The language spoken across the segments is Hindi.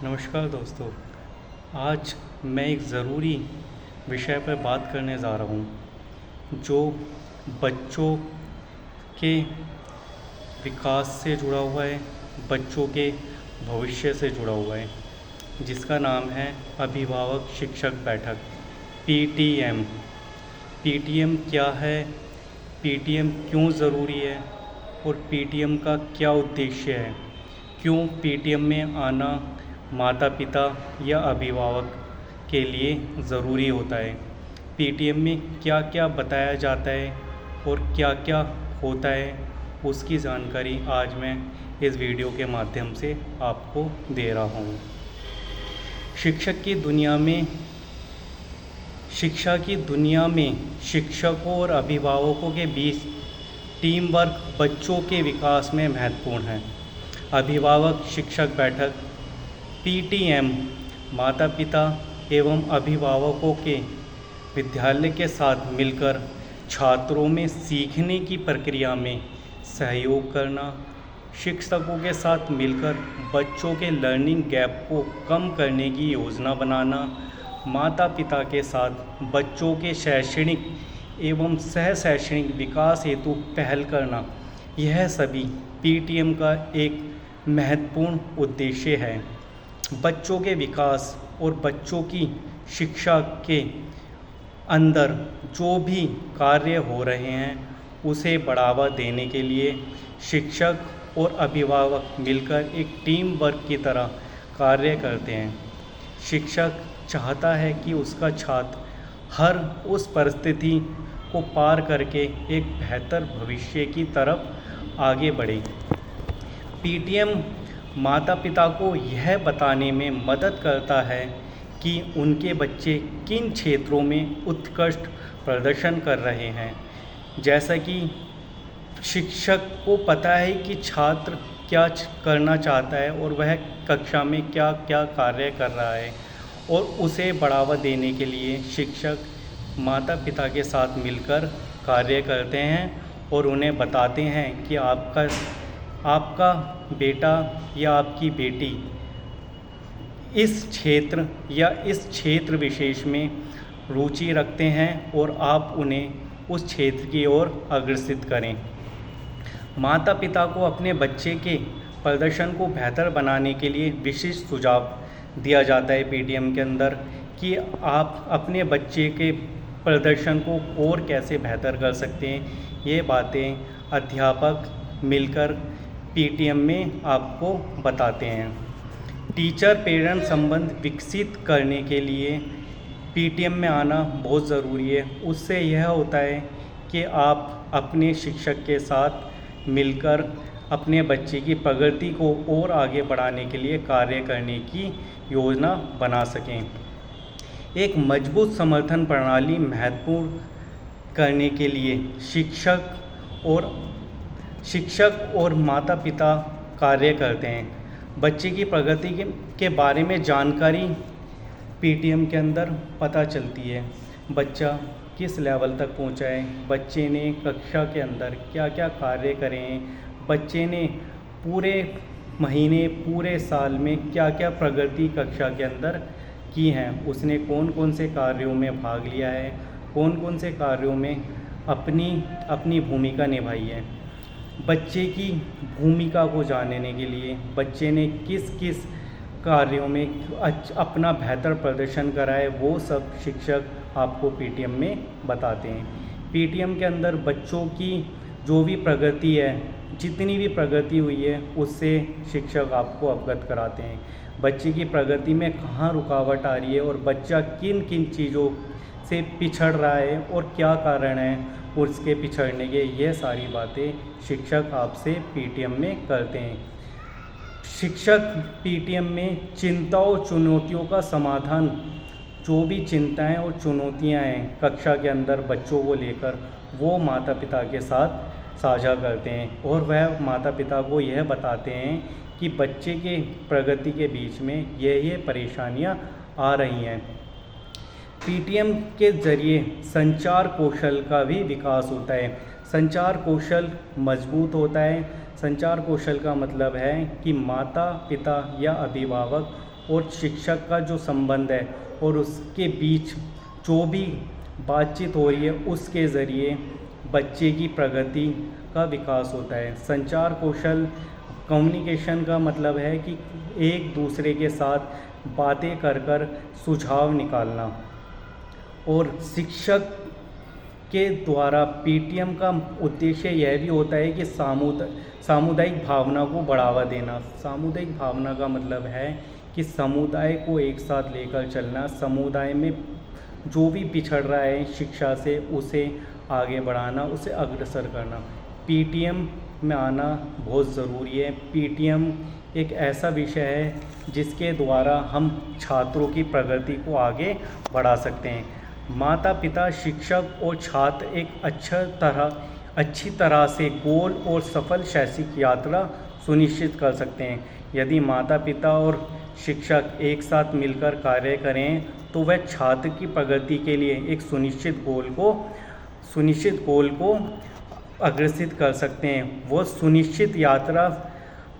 नमस्कार दोस्तों। आज मैं एक ज़रूरी विषय पर बात करने जा रहा हूँ जो बच्चों के विकास से जुड़ा हुआ है, बच्चों के भविष्य से जुड़ा हुआ है, जिसका नाम है अभिभावक शिक्षक बैठक पीटीएम। पीटीएम क्या है, पीटीएम क्यों ज़रूरी है और पीटीएम का क्या उद्देश्य है, क्यों पीटीएम में आना माता पिता या अभिभावक के लिए ज़रूरी होता है, पीटीएम में क्या क्या बताया जाता है और क्या क्या होता है, उसकी जानकारी आज मैं इस वीडियो के माध्यम से आपको दे रहा हूँ। शिक्षा की दुनिया में शिक्षकों और अभिभावकों के बीच टीम वर्क बच्चों के विकास में महत्वपूर्ण है। अभिभावक शिक्षक बैठक पीटीएम माता पिता एवं अभिभावकों के विद्यालय के साथ मिलकर छात्रों में सीखने की प्रक्रिया में सहयोग करना, शिक्षकों के साथ मिलकर बच्चों के लर्निंग गैप को कम करने की योजना बनाना, माता पिता के साथ बच्चों के शैक्षणिक एवं सह शैक्षणिक विकास हेतु पहल करना, यह सभी पीटीएम का एक महत्वपूर्ण उद्देश्य है। बच्चों के विकास और बच्चों की शिक्षा के अंदर जो भी कार्य हो रहे हैं उसे बढ़ावा देने के लिए शिक्षक और अभिभावक मिलकर एक टीम वर्क की तरह कार्य करते हैं। शिक्षक चाहता है कि उसका छात्र हर उस परिस्थिति को पार करके एक बेहतर भविष्य की तरफ आगे बढ़े। पीटीएम माता पिता को यह बताने में मदद करता है कि उनके बच्चे किन क्षेत्रों में उत्कृष्ट प्रदर्शन कर रहे हैं। जैसा कि शिक्षक को पता है कि छात्र क्या करना चाहता है और वह कक्षा में क्या क्या कार्य कर रहा है, और उसे बढ़ावा देने के लिए शिक्षक माता पिता के साथ मिलकर कार्य करते हैं और उन्हें बताते हैं कि आपका बेटा या आपकी बेटी इस क्षेत्र या इस क्षेत्र विशेष में रुचि रखते हैं और आप उन्हें उस क्षेत्र की ओर अग्रसित करें। माता पिता को अपने बच्चे के प्रदर्शन को बेहतर बनाने के लिए विशिष्ट सुझाव दिया जाता है पीटीएम के अंदर कि आप अपने बच्चे के प्रदर्शन को और कैसे बेहतर कर सकते हैं। ये बातें अध्यापक मिलकर पीटीएम में आपको बताते हैं। टीचर पेरेंट संबंध विकसित करने के लिए पीटीएम में आना बहुत ज़रूरी है। उससे यह होता है कि आप अपने शिक्षक के साथ मिलकर अपने बच्चे की प्रगति को और आगे बढ़ाने के लिए कार्य करने की योजना बना सकें। एक मजबूत समर्थन प्रणाली महत्वपूर्ण करने के लिए शिक्षक और माता पिता कार्य करते हैं। बच्चे की प्रगति के बारे में जानकारी पीटीएम के अंदर पता चलती है। बच्चा किस लेवल तक पहुंचा है, बच्चे ने कक्षा के अंदर क्या क्या कार्य करे हैं, बच्चे ने पूरे महीने पूरे साल में क्या क्या प्रगति कक्षा के अंदर की हैं, उसने कौन कौन से कार्यों में भाग लिया है, कौन कौन से कार्यों में अपनी भूमिका निभाई है। बच्चे की भूमिका को जानने के लिए बच्चे ने किस किस कार्यों में अपना बेहतर प्रदर्शन करा है, वो सब शिक्षक आपको पीटीएम में बताते हैं। पीटीएम के अंदर बच्चों की जो भी प्रगति है, जितनी भी प्रगति हुई है, उससे शिक्षक आपको अवगत कराते हैं। बच्चे की प्रगति में कहाँ रुकावट आ रही है और बच्चा किन किन चीज़ों से पिछड़ रहा है और क्या कारण है उसके पिछड़ने के, यह सारी बातें शिक्षक आपसे पीटीएम में करते हैं। शिक्षक पीटीएम में चिंता और चुनौतियों का समाधान, जो भी चिंताएं और चुनौतियां हैं कक्षा के अंदर बच्चों को लेकर, वो माता पिता के साथ साझा करते हैं और वह माता पिता को यह बताते हैं कि बच्चे के प्रगति के बीच में ये परेशानियां आ रही हैं। पीटीएम के ज़रिए संचार कौशल का भी विकास होता है। संचार कौशल मजबूत होता है। संचार कौशल का मतलब है कि माता पिता या अभिभावक और शिक्षक का जो संबंध है और उसके बीच जो भी बातचीत हो रही है उसके ज़रिए बच्चे की प्रगति का विकास होता है। संचार कौशल, कम्युनिकेशन का मतलब है कि एक दूसरे के साथ बातें कर कर सुझाव निकालना। और शिक्षक के द्वारा पीटीएम का उद्देश्य यह भी होता है कि सामुदायिक भावना को बढ़ावा देना। सामुदायिक भावना का मतलब है कि समुदाय को एक साथ लेकर चलना, समुदाय में जो भी पिछड़ रहा है शिक्षा से उसे आगे बढ़ाना, उसे अग्रसर करना। पीटीएम में आना बहुत ज़रूरी है। पीटीएम एक ऐसा विषय है जिसके द्वारा हम छात्रों की प्रगति को आगे बढ़ा सकते हैं। माता पिता, शिक्षक और छात्र एक अच्छी तरह से गोल और सफल शैक्षिक यात्रा सुनिश्चित कर सकते हैं। यदि माता पिता और शिक्षक एक साथ मिलकर कार्य करें तो वह छात्र की प्रगति के लिए एक सुनिश्चित गोल को अग्रसित कर सकते हैं। वो सुनिश्चित यात्रा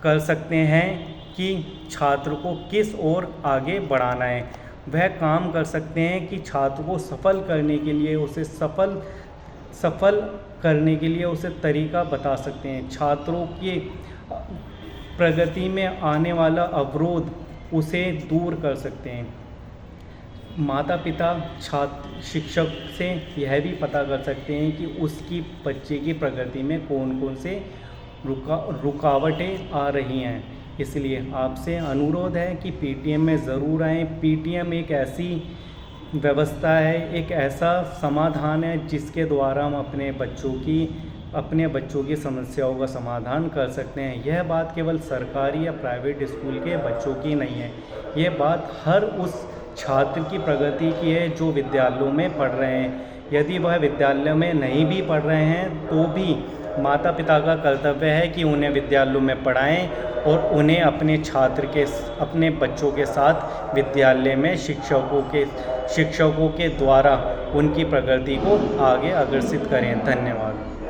कर सकते हैं कि छात्र को किस ओर आगे बढ़ाना है। वह काम कर सकते हैं कि छात्र को सफल करने के लिए उसे तरीका बता सकते हैं। छात्रों की प्रगति में आने वाला अवरोध उसे दूर कर सकते हैं। माता पिता शिक्षक से यह भी पता कर सकते हैं कि उसकी बच्चे की प्रगति में कौन कौन से रुकावटें आ रही हैं। इसलिए आपसे अनुरोध है कि पीटीएम में ज़रूर आएँ। पीटीएम एक ऐसी व्यवस्था है, एक ऐसा समाधान है जिसके द्वारा हम अपने बच्चों की समस्याओं का समाधान कर सकते हैं। यह बात केवल सरकारी या प्राइवेट स्कूल के बच्चों की नहीं है, यह बात हर उस छात्र की प्रगति की है जो विद्यालयों में पढ़ रहे हैं। यदि वह विद्यालय में नहीं भी पढ़ रहे हैं तो भी माता पिता का कर्तव्य है कि उन्हें विद्यालयों में पढ़ाएं और उन्हें अपने बच्चों के साथ विद्यालय में शिक्षकों के द्वारा उनकी प्रगति को आगे अग्रसित करें। धन्यवाद।